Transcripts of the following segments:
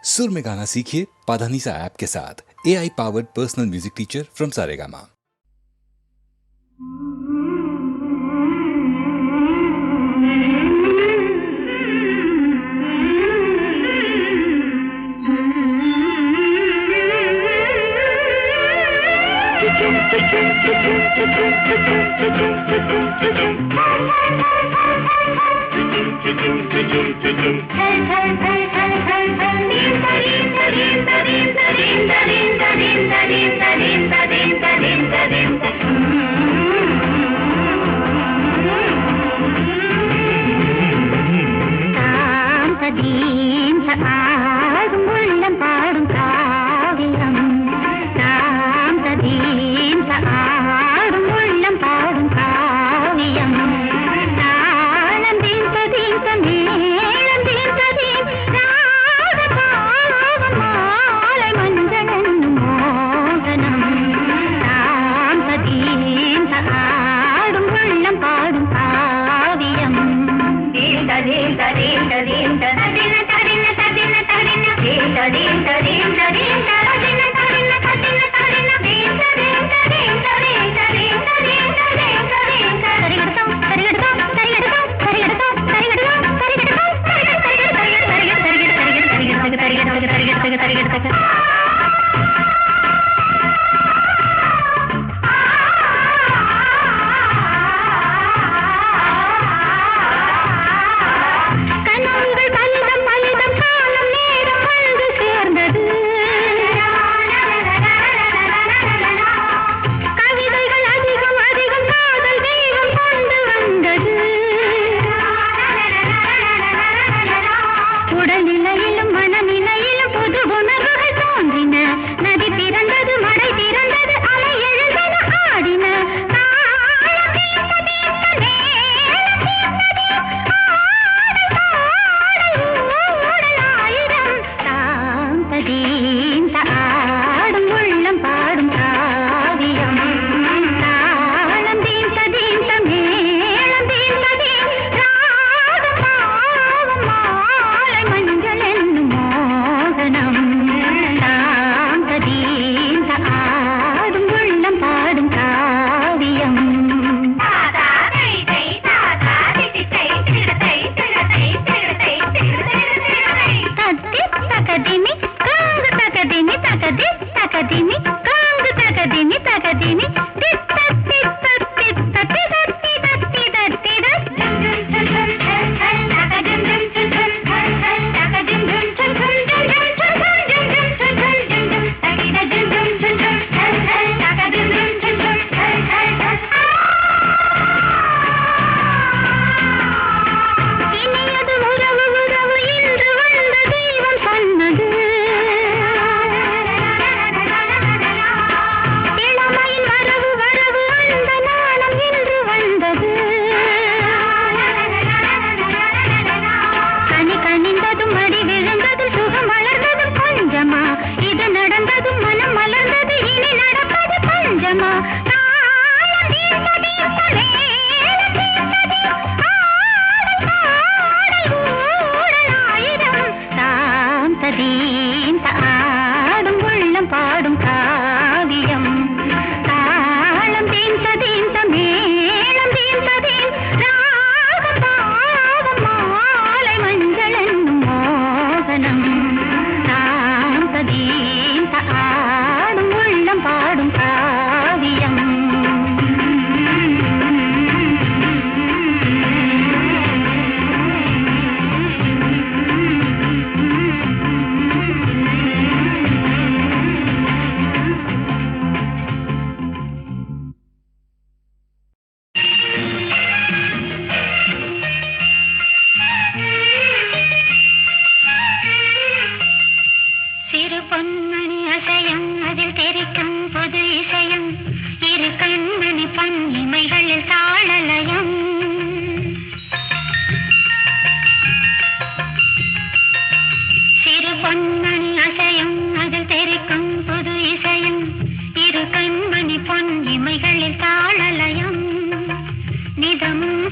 सुर में गाना सीखिए पाधानीसा ऐप के साथ। AI powered personal music teacher from Saregama.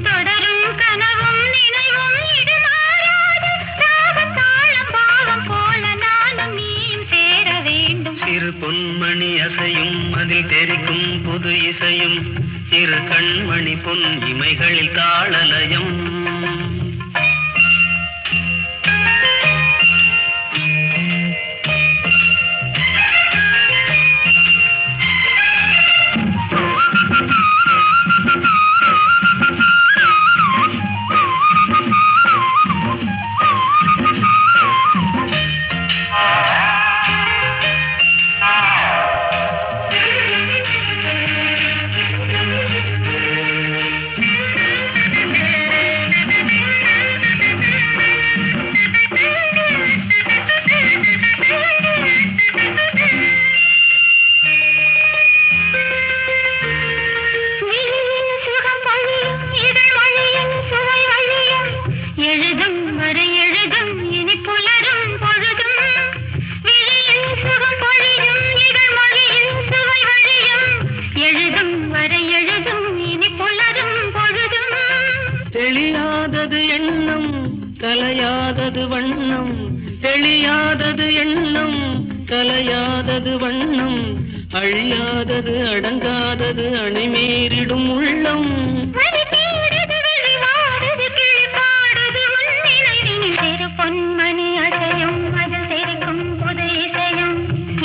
தொடரும் கனவும் நினைவும் இது மாறாது ராகம் தாளம் பாவம் போல நான் இரு கண்மணி பொன் இமைகளில் தாளலயம். தெளியாதது எண்ணம் கலையாதது வண்ணம், தெளியாதது எண்ணம் கலையாதது வண்ணம், அழியாதது அடங்காதது அணிமீறிடும் உள்ளம். பொன்மணி அசையும் அது தெரிக்கும் புது இசையும்,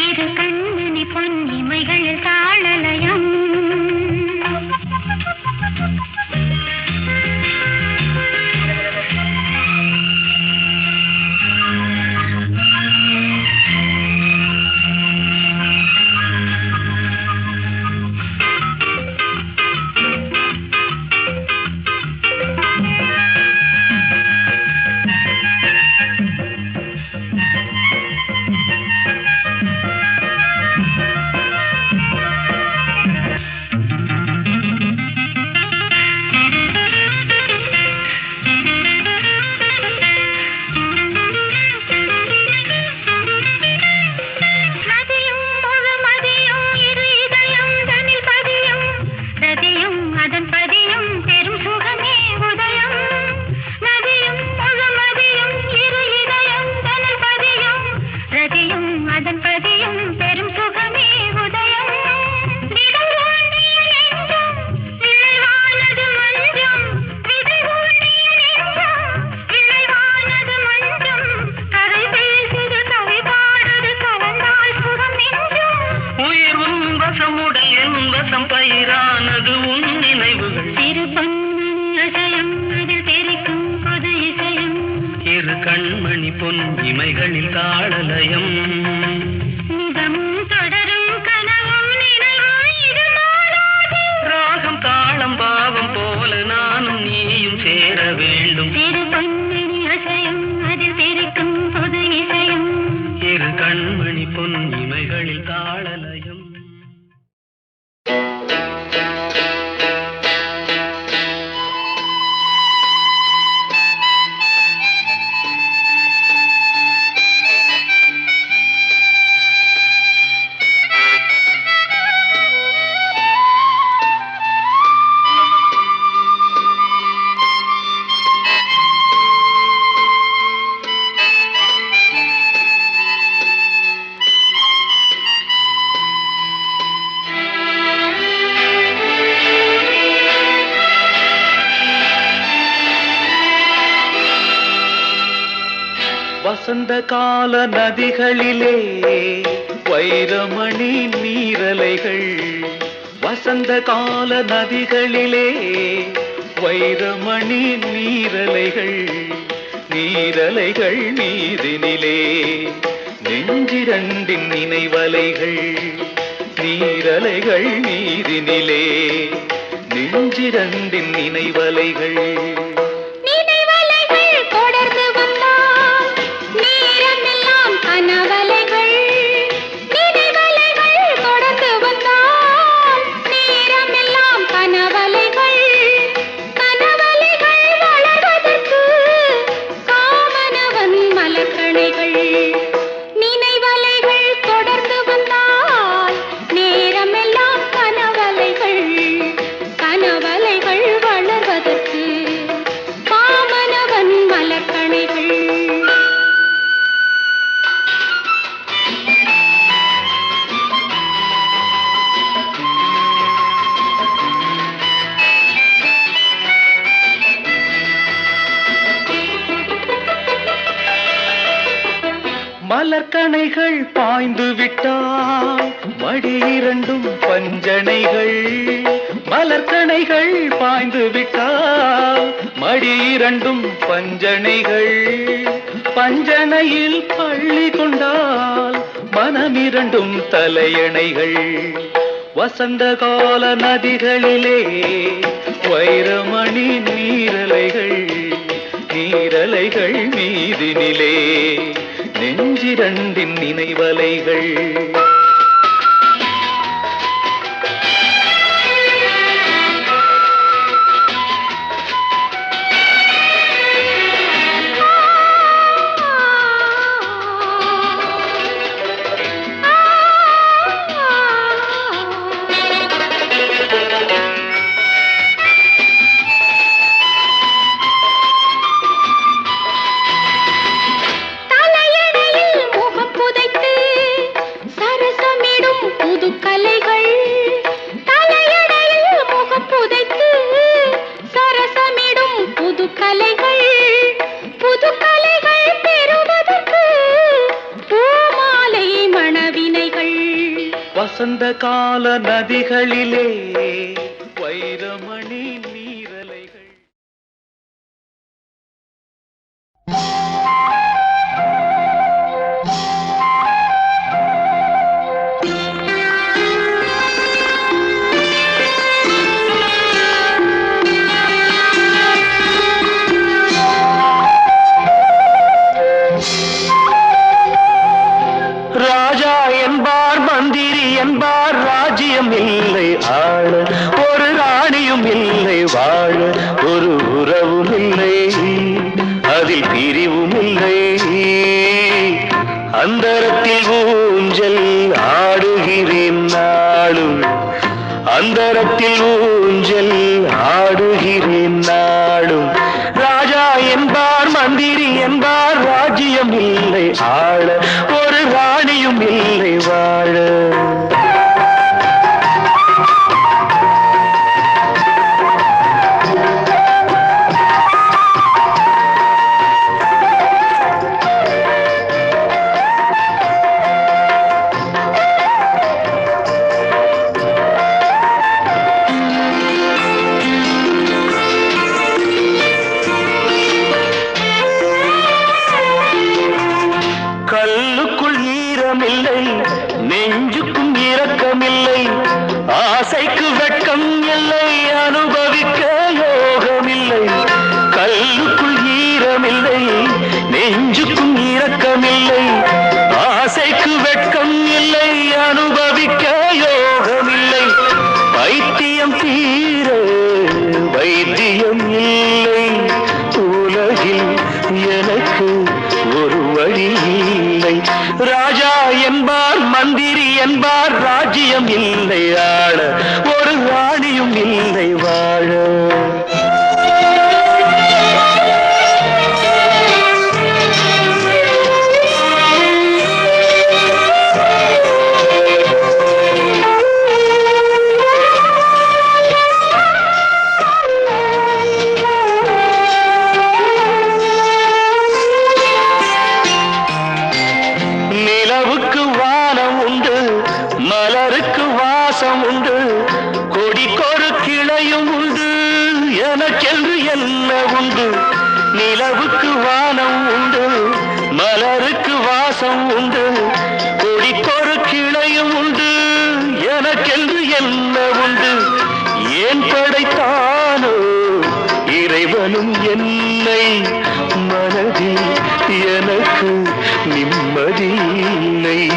இரு கண்மணி பொன் இமைகளில் தாளலயம். பயிரானது உன் நினைவுகள், இரு பொன்மணி அசையும் அதில் தெரிக்கும் புது இசையும், இரு கண்மணி பொன் இமைகளில் தாளலயம். நிதமும் தொடரும் கனவும் நினைவாயிடும் ராகம் தாளம் பாவம் போல நானும் நீயும் சேர வேண்டும். இரு பொன்மணி அசையும் அதில் தெரிக்கும் புது இசையும், இரு கண்மணி பொன் இமைகளில் தாளலயம். வசந்த கால நதிகளிலே வைரமணி நீரலைகள், வசந்த கால நதிகளிலே வைரமணி நீரலைகள், நீரலைகள் மீதினிலே நெஞ்சிரண்டின் நினைவலைகள், நீரலைகள் மீதினிலே நெஞ்சிரண்டின் நினைவலைகள். கனவலைகள் மலர்கணைகள் பாய்ந்து விட்டால் மடி இரண்டும் பஞ்சனைகள். மலர்கணைகள் பாய்ந்து விட்டால் மடி இரண்டும் பஞ்சனைகள். பஞ்சனையில் பள்ளி கொண்டால் மனமிரண்டும் தலையணைகள். வசந்த கால நதிகளிலே வைரமணி நீரலைகள். நீரலைகள் மீதினிலே நெஞ்சிரண்டின் நினைவலைகள். வசந்த கால நதிகளிலே வைரமணி நீரலைகள். ராஜா என்பார் மந்திரி என்பார் ராஜ்யம் இல்லை ஆள. ஒரு ராணியும் இல்லை வாழ. ஒரு உறவும் இல்லை அதில் பிரிவும் இல்லை. அந்தரத்தில் ஊஞ்சல் ஆடுகிறேன் நாளும். அந்தரத்தில் ஊஞ்சல் ஆடுகிறேன் நாளும். ராஜா என்பார் மந்திரி என்பார் ராஜ்யம் இல்லை ஆள. ஒரு ராணியும் இல்லை வாழ. கல்லுக்குள் ஈரமில்லை நெஞ்சுக்கும் இரக்கமில்லை. ஆசைக்கு வெட்கம் இல்லை அனுபவிக்க யோகமில்லை. கல்லுக்குள் ஈரமில்லை நெஞ்சுக்கும் இரக்கமில்லை. ஆசைக்கு வெட்கம் இல்லை அனுபவிக்க யோகமில்லை. பைத்தியம் தீர வைத்தியம் இல்லை. உலகில் எனக்கு ஒரு வழி இல்லை. ராஜா என்பார் மந்திரி என்பார் ராஜ்யம் இல்லை ஆள. ஒரு ராணியும் இல்லை வாழ. நிலவுக்கு வானம் உண்டு மலருக்கு வாசம் உண்டு. கொடிக்கொரு கிளையும் உண்டு எனக்கென்று என்ன உண்டு. நிலவுக்கு வானம் உண்டு மலருக்கு வாசம் உண்டு. கொடிக்கொரு கிளையும் உண்டு எனக்கென்று என்ன உண்டு. ஏன் படைத்தானோ இறைவனும் என்னை. மனதில் எனக்கு நிம்மதி இல்லை.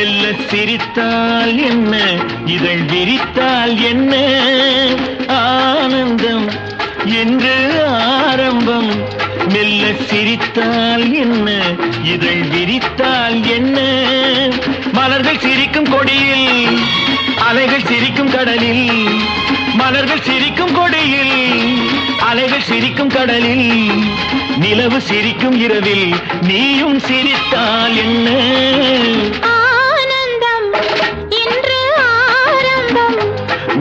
மெல்ல சிரித்தால் என்ன, இதழ் விரித்தால் என்ன, ஆனந்தம் என்று ஆரம்பம். மெல்ல சிரித்தால் என்ன, இதழ் விரித்தால் என்ன, மலர்கள் சிரிக்கும் கொடியில், அலைகள் சிரிக்கும் கடலில். மலர்கள் சிரிக்கும் கொடியில், அலைகள் சிரிக்கும் கடலில், நிலவு சிரிக்கும் இரவில் நீயும் சிரித்தால் என்ன, ஆனந்தம் என்று ஆரம்பம்.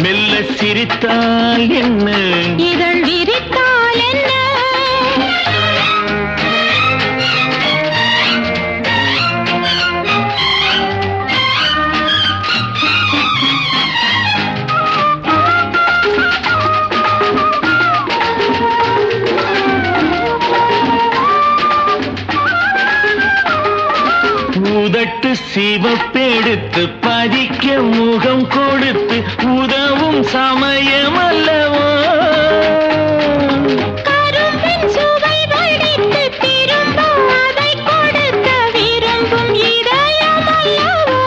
மெல்ல சிரித்தால் என்ன, இதழ் விரித்தால் என்ன. உதட்டு சிவப்பெடுத்து பதிக்க முகம் கொடுத்து உதவும் சமயம் அல்லவோ, கரும்பின் சுவை வடித்து திரும்ப அதை கொடுக்க விரும்பும் இதயம் அல்லவோ.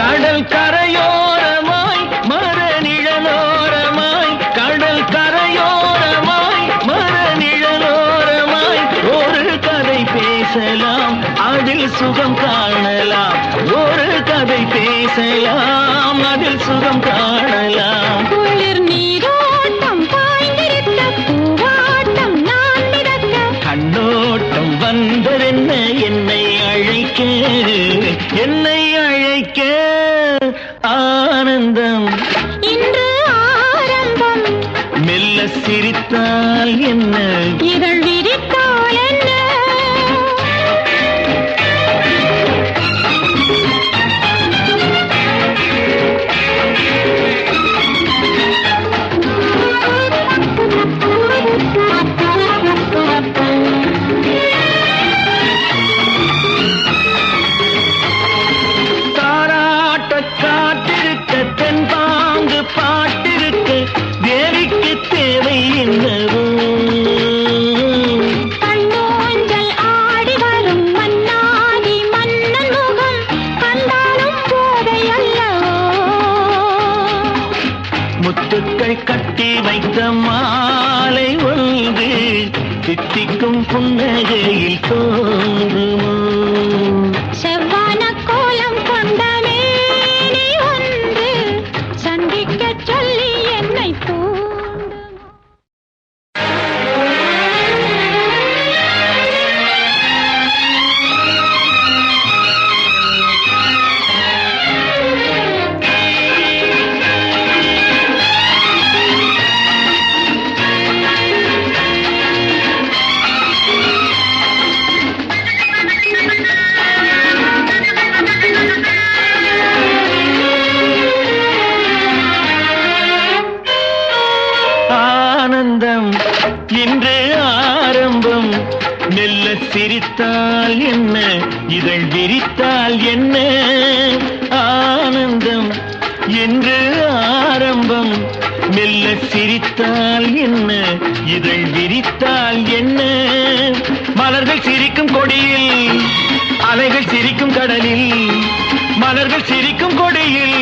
கடல் கரையோரமாய் மர நிழலோரமாய், கடல் கரையோரமாய் மர நிழலோரமாய் ஒரு கதை பேசலாம், அதில் சுகம் காணலாம். ஒரு கதை பேசலாம், அதில் சுகம் காணலாம். குளிர் நீரோட்டம் பாய்ந்திருக்க பூவாட்டம் நான் மிதக்க. கண்ணோட்டம் வந்ததென்ன என்னை அழைக்க, என்னை அழைக்க, ஆனந்தம் இன்று ஆரம்பம். மெல்ல சிரித்தால் என்ன, இதழ் விரித்தால் என்ன. தாராட்ட காட்டிருக்க தென்பாங்கு பாட்டிருக்க தேவிக்கு தேவை என்னவோ, கண்ணோஞ்சல் ஆடி வரும் மன்னாதி மன்னன் முகம் கண்டாலும் போதை அல்லவோ. முத்துக்கள் கட்டி வைத்த மாலை ஒன்று தித்திக்கும் புன்னகையில் தோன்றுமோ, செவ்வான கோலம் கொண்ட மேனி ஒன்று சந்திக்கச் சொல்லி என்னை தூண்டுமோ. ஆனந்தம் இன்று ஆரம்பம். மெல்ல சிரித்தால் என்ன, இதழ் விரித்தால் என்ன, ஆனந்தம் என்று ஆரம்பம். மெல்ல சிரித்தால் என்ன, இதழ் விரித்தால் என்ன, மலர்கள் சிரிக்கும் கொடியில், அலைகள் சிரிக்கும் கடலில். மலர்கள் சிரிக்கும் கொடியில்,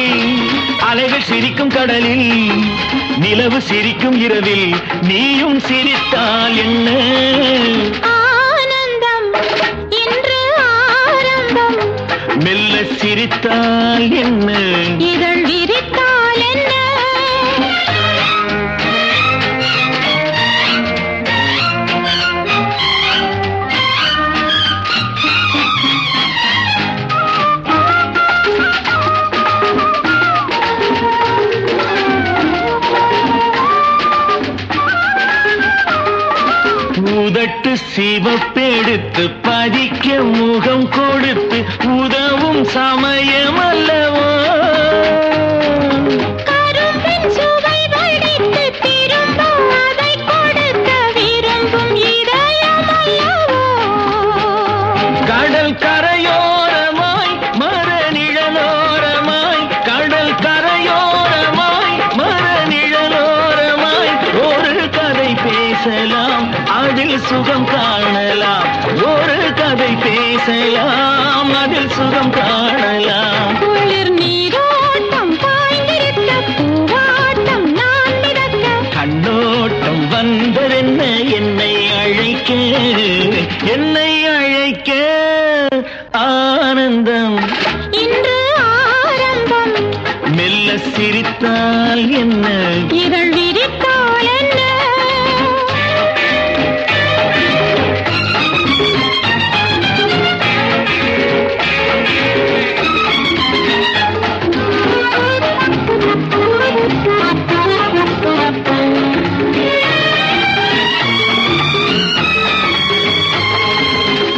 அலைகள் சிரிக்கும் கடலில், நிலவு சிரிக்கும் இரவில் நீயும் சிரித்தால் என்ன, ஆனந்தம் இன்று ஆரம்பம். மெல்ல சிரித்தால் என்ன, இதழ் விரித்தால் என்ன. உதட்டு சிவப்பெடுத்து பதிக்க முகம் கொடுத்து உதவும் சமயம் அல்லவோ, கரும்பின் சுவை வடித்து திரும்ப அதை கொடுக்க விரும்பும் இதயம் அல்லவோ. கடல் கரையோரமாய் மர நிழலோரமாய், கடல் கரையோரமாய் மர நிழலோரமாய் ஒரு கதை பேசலாம், அதில் சுகம் காணலாம். ஒரு கதை பேசலாம், அதில் சுகம் காணலாம். குளிர் நீரோட்டம் பாய்ந்திருக்க பூவாட்டம் நான் மிதக்க கண்ணோட்டம் வந்ததென்ன என்னை அழைக்க, என்னை அழைக்க ஆனந்தம் இன்று ஆரம்பம். மெல்ல சிரித்தால் என்ன, இதழ் விரித்தால் என்ன?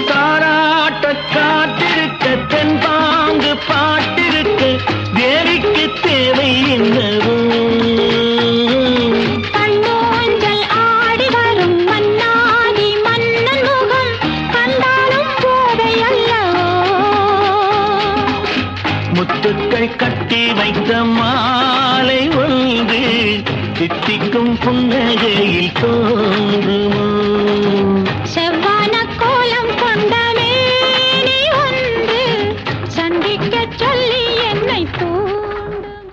தாராட்ட காட்டிருக்க தென்பாங்கு பாட்டிருக்க தேவிக்கு தேவை என்னவோ. கண்ணூஞ்சல் ஆடி வரும் மன்னாதி மன்னன் முகம் கண்டாலும் போதை அல்லவோ. முத்துக்கள் கட்டி வைத்த மாலை ஒன்று தித்திக்கும் புன்னகையில் தோன்றுமோ. செவ்வான கோலம் கொண்ட மேனி ஒன்று சந்திக்கச் சொல்லி என்னை தூண்டும்.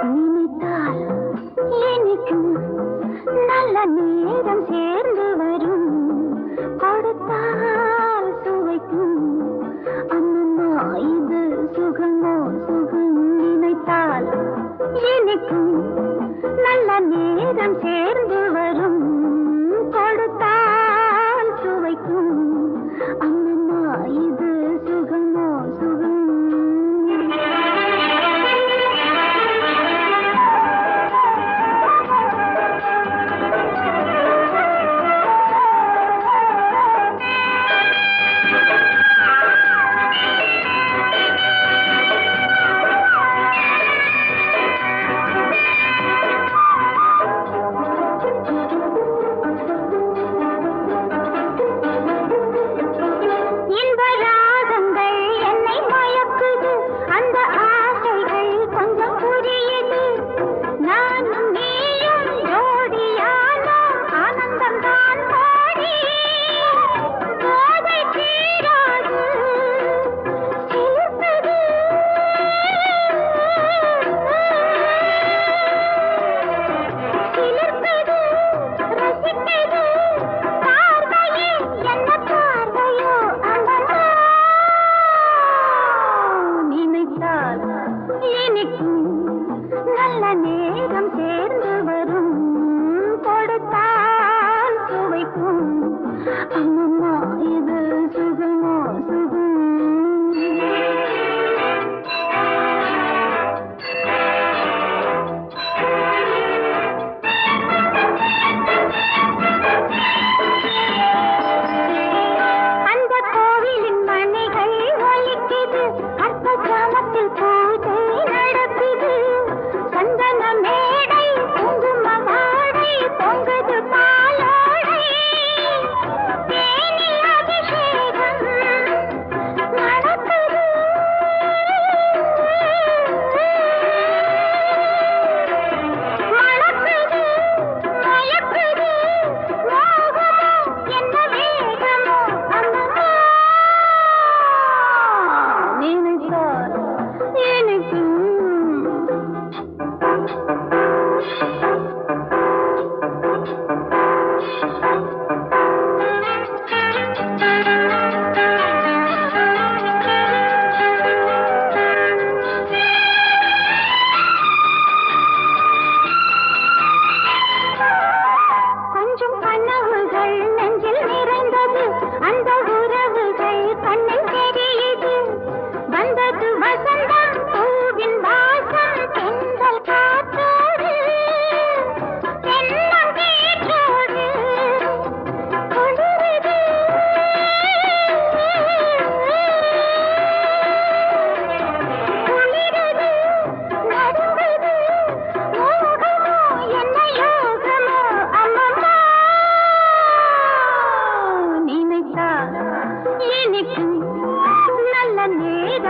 நினைத்தால் இனிக்கும் நல்ல நேரம் சேர்ந்து வரும், கொடுத்தால் சுவைக்கும் அம்மம்மா இது சுகமோ சுகம். நினைத்தால் இனிக்கும் நல்ல நேரம் சேர்ந்து வரும், கொடுத்தால் சுவைக்கும் அம்மம்மா இது சுகமோ சுகம்.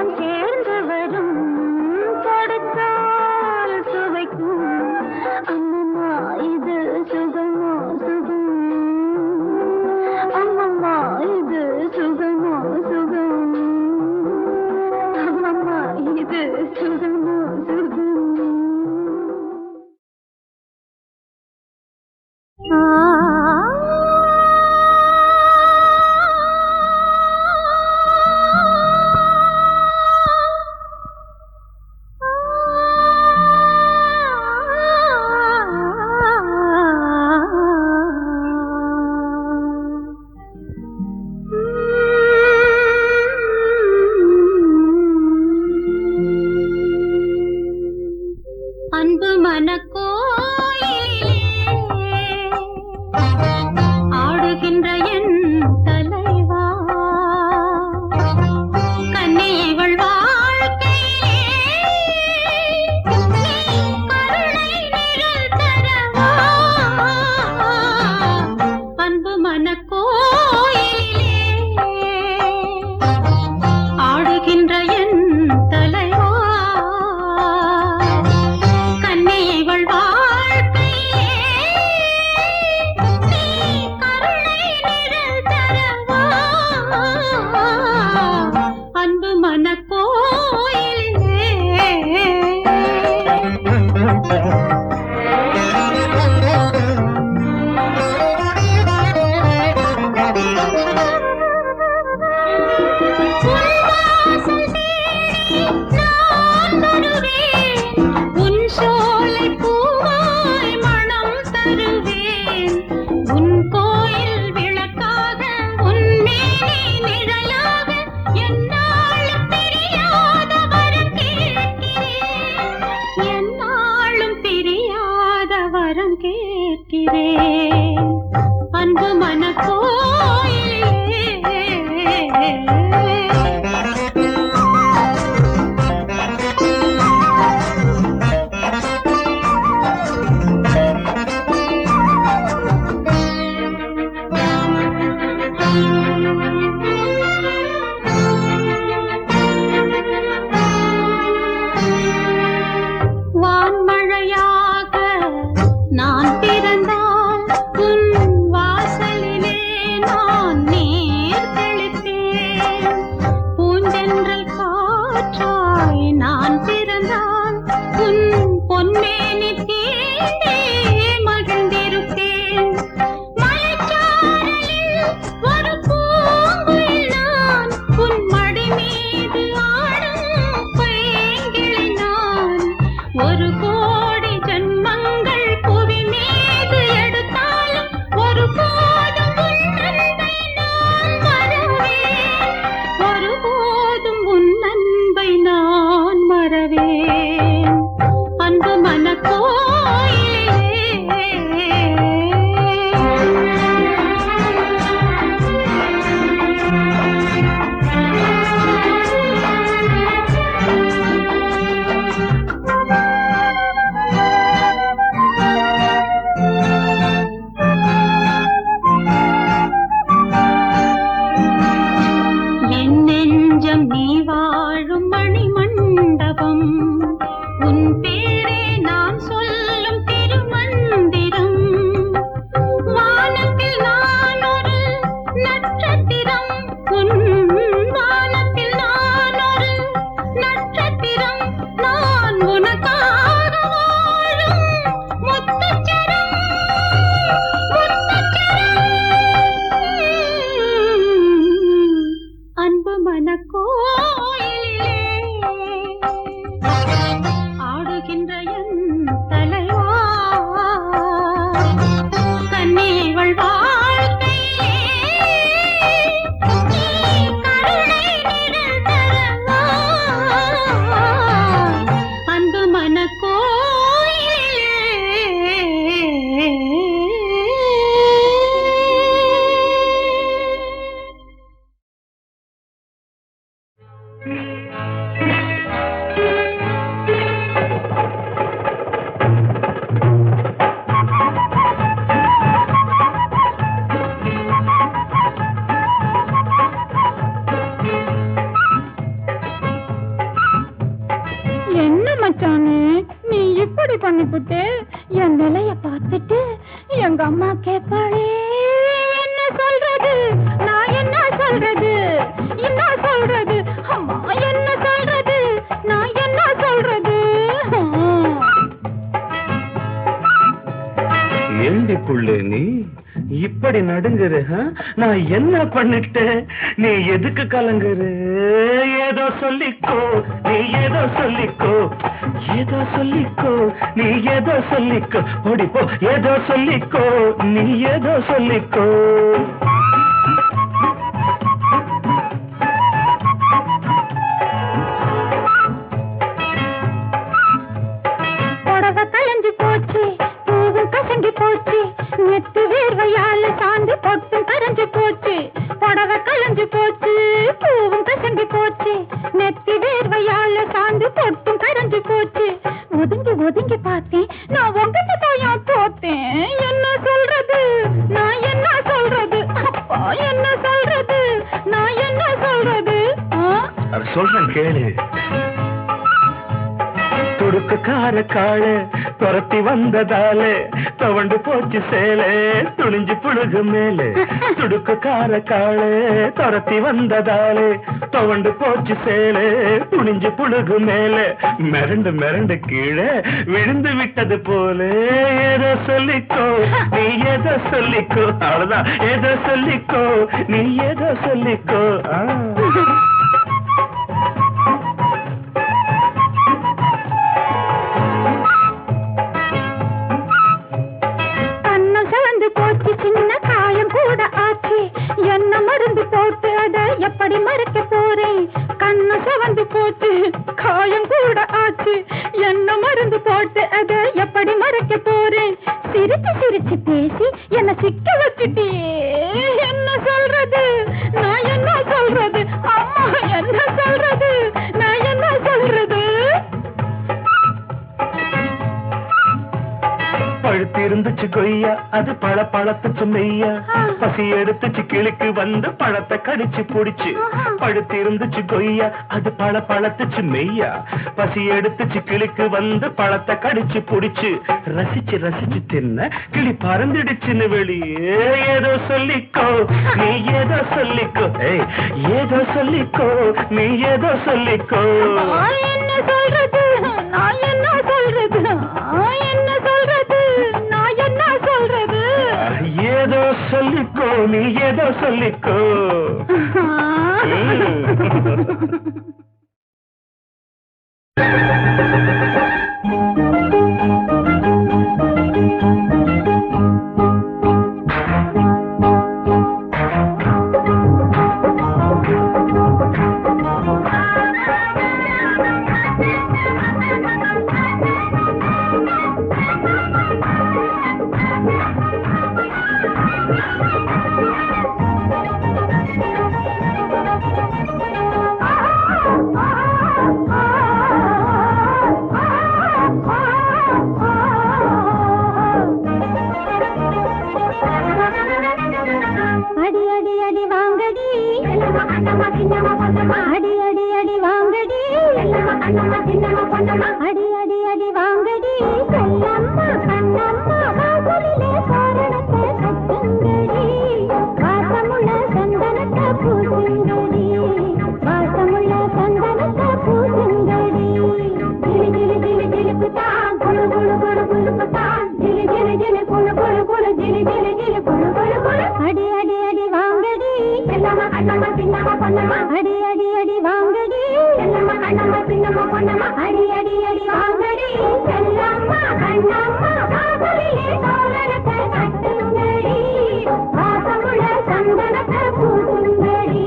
உள்ளம் சேர்ந்து வரும் கொடுத்தால் சுவைக்கும் அம்மம்மா இது சுகமோ சுகம் அம்மம்மா இது சுகமோ சுகம் அம்மம்மா இது சுகமோ சுகம் அன்பு மனக்கோயிலே ஆடுகின்ற என் தலைவா கண்ணி இவள் வாழ்க்கையிலே கருணை நிழல் தரவா அன்பு மனக்கோயிலே ஆடுகின்ற என் தலைவா அன்பு மனக்கோயிலே உன் சோலை பூவாய் மனம் தருவேன் உன் கோயில் விளக்காக உன் மேனி நிழலாக என்னாலும் பிரியாத வரம் கேட்கிறேன் என்னாலும் பிரியாத வரம் கேட்கிறேன் அன்பு மனக்கோயிலே வான்மழையாக நான் பிறந்தால் உன் வாசலிலே நான் நீர் தெளிப்பேன் பூஞ்சென்றல் காற்றாய் நான் பிறந்தால் உன் பொன்மேனி தீண்டே மகிழ்ந்திருப்பேன் மலைச்சாரலில் ஒரு பூங்குயில் நான் உன் மடி மீது ஆடும் பைங்கிளி நான் ஒரு கோடி ஜன்மங்கள் புவி மீது எடுத்தாலும் ஒரு போதும் உன் அன்பை நான் மறவேன் ஒரு போதும் உன் அன்பை நான் மறவேன் அன்பு என் நெஞ்சம் நீ வாழும் மணிமண்டபம் உன் பேரே நான் சொல்லும் திருமந்திரம் வானத்தில் நான் ஒரு நட்சத்திரம் உன் வானத்தில் நான் ஒரு நட்சத்திரம் நான் உனக்காக வாழும் முத்துச்சரம் அன்பு மனக்கோயிலே ஆடுகின்ற என் தலைவா கண்ணி இவள் வாழ்க்கையிலே கருணை நிழல் தரவா அன்பு மச்சானே, நீ இப்படி பண்ணிப்புட்டு என் நிலைய பார்த்துட்டு எங்க அம்மா கேட்பாளே, என்ன சொல்றது, நான் என்ன சொல்றது, என்ன சொல்றது, அம்மா என்ன சொல்றது, நான் என்ன சொல்றது. ஏண்டி புள்ளே நீ இப்படி நடுங்குற? நான் என்ன பண்ணிட்டேன்? நீ எதுக்கு கலங்குற? ஏதோ சொல்லிக்கோ, நீ ஏதோ சொல்லிக்கோ, ஏதோ சொல்லிக்கோ, நீ ஏதோ சொல்லிக்கோ, ஓடிப்போ, ஏதோ சொல்லிக்கோ, நீ ஏதோ சொல்லிக்கோ. புடவை கலைஞ்சு போச்சு, பூவும் கசங்கி போச்சு, நெத்து வேர்வையால சாந்து பொட்டும் கரைஞ்சு போச்சு. புடவை கலைஞ்சு போச்சு, பூவும் கசங்கி போச்சு, நெத்தி வேர்வையால சாந்து பொட்டும் கரைஞ்சு போச்சு. ஒதுங்கி ஒதுங்கி பார்த்தேன், நான் உங்ககிட்ட தாயா போத்தேன். என்ன சொல்றது, நான் என்ன சொல்றது, அப்பா என்ன சொல்றது, நான் என்ன சொல்றது. அது சொல்றேன் கேளு. துடுக்குக்கார கால துரத்தி வந்ததால தவண்டு போச்சு சேலை துணிஞ்சு புழுகு மேலே. துடுக்குக்கார கால துரத்தி வந்ததாலே தவண்டு போச்சு சேலை துணிஞ்சு புழுகு மேலே. மிரண்டு மிரண்டு கீழே விழுந்து விட்டது போல. ஏதோ சொல்லிக்கோ, நீ ஏதோ சொல்லிக்கோ, அவ்வளவுதான். ஏதோ சொல்லிக்கோ, நீ ஏதோ சொல்லிக்கோ. போச்சு, சின்ன காயம் கூட ஆச்சு, என்ன மருந்து போட்டு அதை எப்படி மறைக்க போறேன். கண்ணு சவந்து போச்சு, காயம் கூட ஆச்சு, என்ன மருந்து போட்டு அதை எப்படி மறைக்க போறேன். சிரிச்சு சிரிச்சு பேசி என்ன சிக்க வச்சுட்டியே, என்ன சொல்றது, நான் என்ன சொல்றது, அம்மா என்ன சொல்றது, நான் என்ன சொல்றது. பழுத்து இருந்துச்சு கொய்யா, அது பழ பழத்துச்சு மெய்யா. பசி எடுத்துச்சு கிளிக்கு வந்து பழத்தை கடிச்சு புடிச்சு. பழுத்து இருந்துச்சு கொய்யா, அது பழ பழத்துச்சு மெய்யா. பசி எடுத்துச்சு கிளிக்கு வந்து பழத்தை கடிச்சு புடிச்சு. ரசிச்சு ரசிச்சு தின்ன கிளி பறந்துடுச்சுன்னு வெளியே. ஏதோ சொல்லிக்கோ, நீ ஏதோ சொல்லிக்கோ, ஏதோ சொல்லிக்கோ, நீ ஏதோ சொல்லிக்கோ. என்ன சொல்றது, நான் என்ன சொல்றது, என்ன சொல்றது, நான் என்ன சொல்றது. ஏதோ சொல்லிக்கோ, நீ ஏதோ சொல்லிக்கோ. அடி அடி அடி வாங்கடி, அடி அடி அடி வாங்கடி, அடி அடி அடி வாங்கடி, செல்லம்மா கண்ணம்மா வாசலிலே தோரணத்தை கட்டுங்கடி, வாசமுள்ள சந்தனத்தை பூசுங்கடி, வாசமுள்ள சந்தனத்தை பூசுங்கடி. ஜிலி ஜிலி ஜிலி ஜிலிப்புதான் குளு குளு குளு குளுப்புதான், ஜிலி ஜிலி ஜிலி குளு குளு குளு ஜிலி ஜிலி ஜிலி குளு குளு குளு. அடி அடி அடி வாங்கடி, செல்லம்மா கண்ணம்மா சின்னம்மா பொன்னம்மா, அடி அடி அடி வாங்கடி, செல்லம்மா கண்ணம்மா சின்னம்மா பொன்னம்மா, அடி அடி அடி வாங்கடி, செல்லம்மா கண்ணம்மா வாசலிலே தோரணத்தை கட்டுங்கடி, வாசமுள்ள சந்தனத்தை பூசுங்கடி,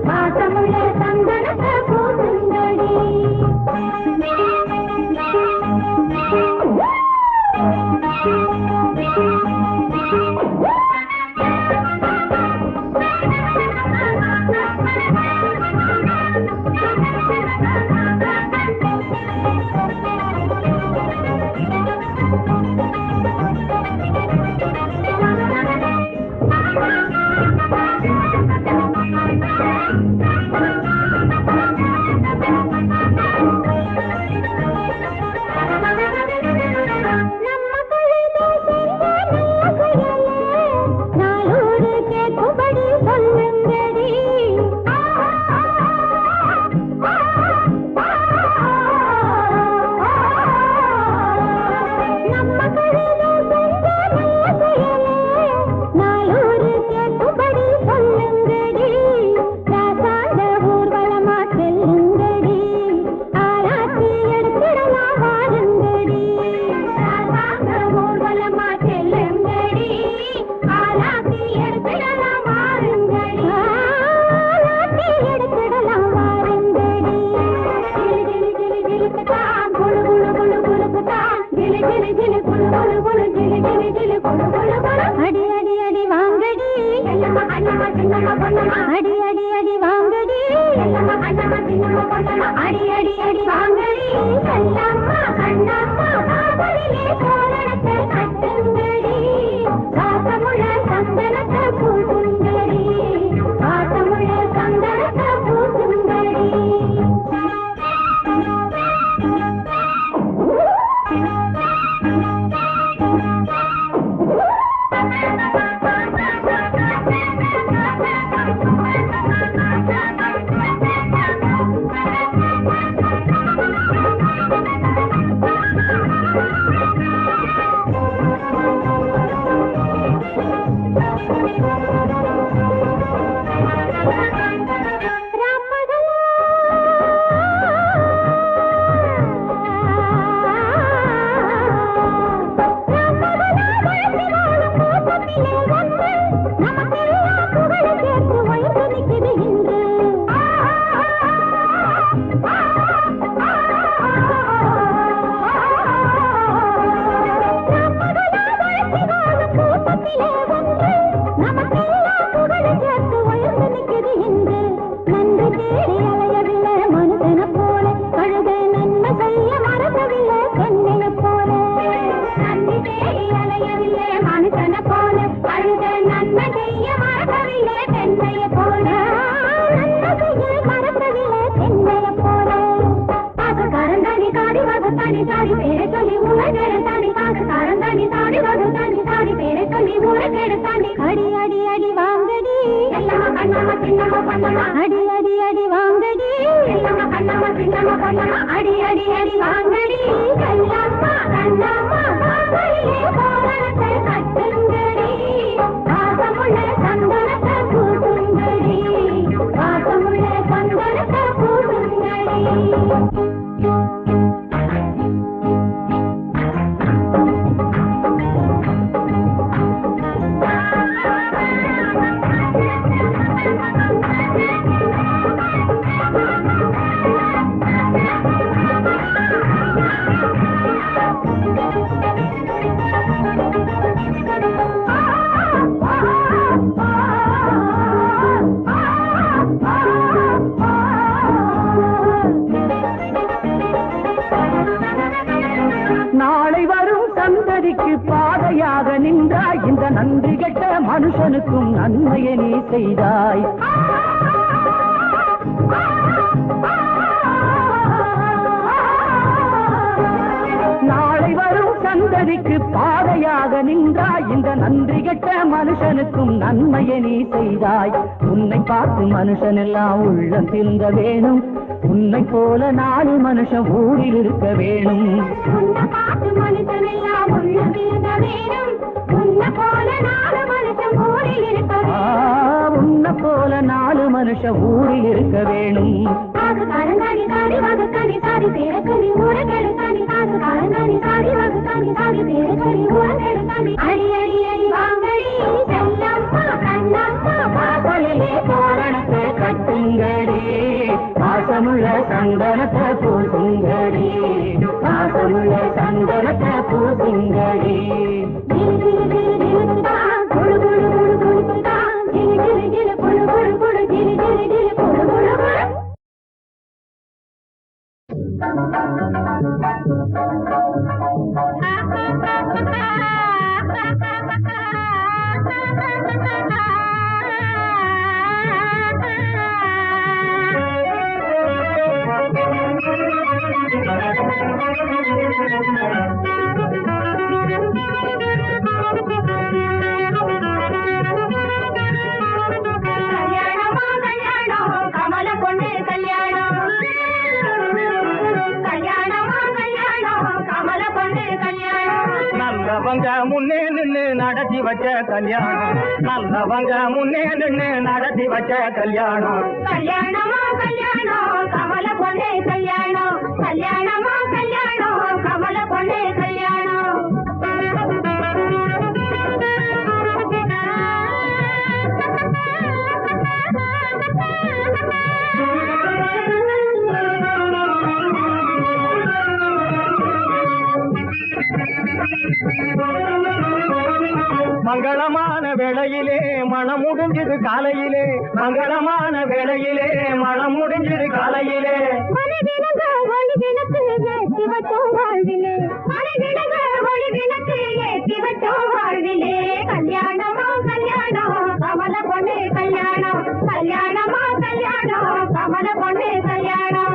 வாசமுள்ள சந்தனத்தை பூசுங்கடி. ஜிலு ஜிலு ஜிலு கொழு கொழு கொழு அடி அடி அடி வாங்கடி எல்லம்மா கண்ணம்மா சின்னம்மா பொன்னம்மா அடி அடி அடி வாங்கடி எல்லம்மா கண்ணம்மா சின்னம்மா பொன்னம்மா அடி அடி அடி வாங்கடி எல்லம்மா கண்ணம்மா காதலிலே தோரணத்தை கட்டுங்கடி காசமுள்ள சந்தனத்தை பூசுங்கடி காசமுள்ள சந்தனத்தை பூசுங்கடி அடி அடி அடி வாங்கடி எல்லம்மா கண்ணம்மா சின்னம்மா பொன்னம்மா அடி அடி அடி வாங்கடி எல்லம்மா கண்ணம்மா சின்னம்மா பொன்னம்மா அடி அடி அடி வாங்கடி எல்லம்மா கண்ணம்மா காதலிலே தோரணத்தை கட்டுங்கடி காசமுள்ள சந்தனத்தை பூசுங்கடி காசமுள்ள சந்தனத்தை பூசுங்கடி நாளை வரும் சந்ததிக்கு பாதையாக நின்றாய் இந்த நன்றி கெட்ட மனுஷனுக்கும் நன்மையை நீ செய்தாய் நாளை வரும் சந்ததிக்கு பாதையாக நின்றாய் இந்த நன்றி கெட்ட மனுஷனுக்கும் நன்மையை நீ செய்தாய் உன்னை பார்த்து மனுஷன் எல்லாம் உள்ளம் திருந்த வேணும் உன்னை போல 4 மனுஷன் ஊரில் இருக்க வேணும் உன்னை பார்த்து மனுஷன் எல்லாம் உள்ளம் திருந்த வேணும் உன்னை போல 4 மனுஷன் ஊரில் இருக்க வேணும் உன்னை போல 4 மனுஷன் ஊரில் இருக்க வேணும் காசு காரங்காணி சாடி வகுத்தாணி சாடி பேரக்கணி ஊரகெடுத்தாணி காசு காரங்காணி சாடி வகுத்தாணி சாடி பேரக்கணி ஊரகெடுத்தாணி அடி அடி அடி வாங்கடி செல்லம்மா கண்ணம்மா வாசலிலே தோரணத்தை கட்டுங்கடி பாசமுள்ள சந்தனத்தை பூசுங்கடி பாசமுள்ள சந்தனத்தை பூசுங்கடி ஜிலு ஜிலு ஜிலு ஜிலுக்குதா குளு குளு குளு குளுக்குதா ஜிலு ஜிலு ஜிலு குளு குளு குளு ஜிலு ஜிலு ஜிலு குளு குளு குளு நல்லவங்க முன்னே நின்னு நடத்தி வச்ச கல்யாணம் நல்லவங்க முன்னே நின்னு நடத்தி வச்ச கல்யாணம் கல்யாணமா கல்யாணம் கமல பொண்ணே கல்யாணம் கல்யாணமா கல்யாணம் கமல பொண்ணே கல்யாணம் மனம் முடிஞ்சது காலையிலே மங்களமான வேளையிலே மனம் முடிஞ்சது காலையிலே மனதிலங்க ஒளி விளக்கு ஏற்றி வச்சோம் வாழ்விலே மனதிலங்க ஒளி விளக்கு ஏற்றி வச்சோம் வாழ்விலே கல்யாணமா கல்யாணம் கமல பொண்ணு கல்யாணம் கல்யாணமா கல்யாணம் கமல பொண்ணு கல்யாணம்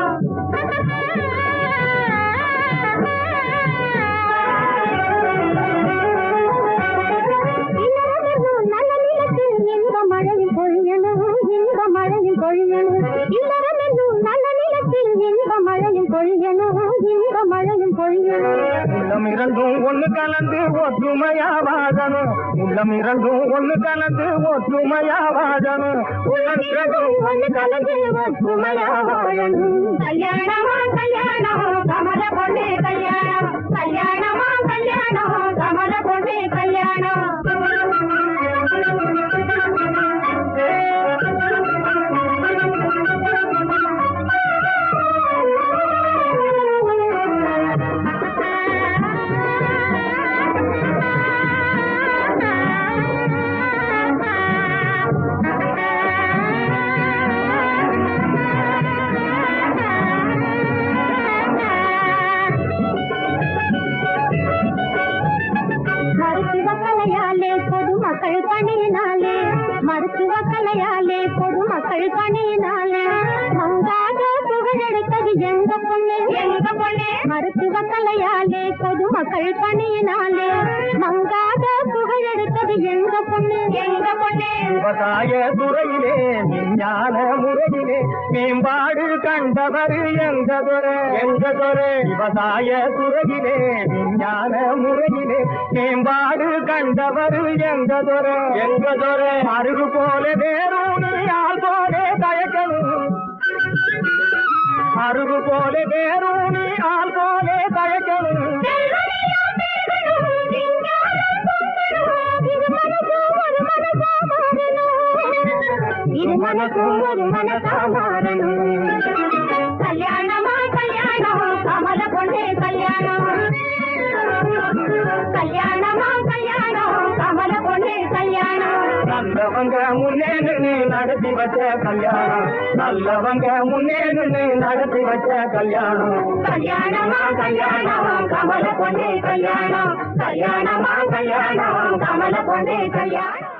நல்ல நிலத்தில் இன்ப மழையில் பொழியணும் இன்ப மழையில் பொழியணும் இல்லறமென்னும் நல்ல நிலத்தில் இன்ப மழையில் பொழியணும் இன்ப மழையில் பொழியணும் உள்ளம் இரண்டும் ஒண்ணு கலந்து ஒற்றுமையா வாழணும் உள்ளம் இரண்டும் ஒண்ணு கலந்து ஒற்றுமையா வாழணும் உள்ளம் இரண்டும் ஒண்ணு கலந்து ஒற்றுமையா வாழணும் கல்யாணமா கல்யாணம் கமல பொண்ணு கல்யாணம் கல்யாணமா கல்யாணம் கமல பொண்ணு கல்யாணம் பொதுமக்கள் பணியினாலே மருத்துவ கலையாலே பொதுமக்கள் பணியினாலே மங்காத புகழெடுத்தது எங்க பொண்ணு மருத்துவ கலையாலே பொதுமக்கள் பணியினாலே மங்காத புகழெடுத்தது எங்க பொண்ணு விவசாய துறையிலே விஞ்ஞான முறையிலே மேம்பாடு கண்டவர் எங்கதொரு விவசாய துறையிலே விஞ்ஞான முறையிலே மேம்பாடு கண்டவர் எங்கதொரு அருகு போல வேறூனி ஆள் போலே தயக்கணும் அருகு போல வேறூனி ஆள் போலே தயக்கணும் இது மனசும் ஒரு மனசா மாறணும் கல்யாணமா கல்யாணம் கமல பொண்ணே கல்யாணம் கல்யாணமா கல்யாணம் கமல பொண்ணே கல்யாணம் நல்லவங்க முன்னே நின்று நடத்தி வச்ச கல்யாணம் நல்லவங்க முன்னே நின்று நடத்தி வச்ச கல்யாணம் கல்யாணமா கல்யாணம் கமல பொண்ணே கல்யாணம் கல்யாணமா கல்யாணம் கமல பொண்ணே கல்யாணம்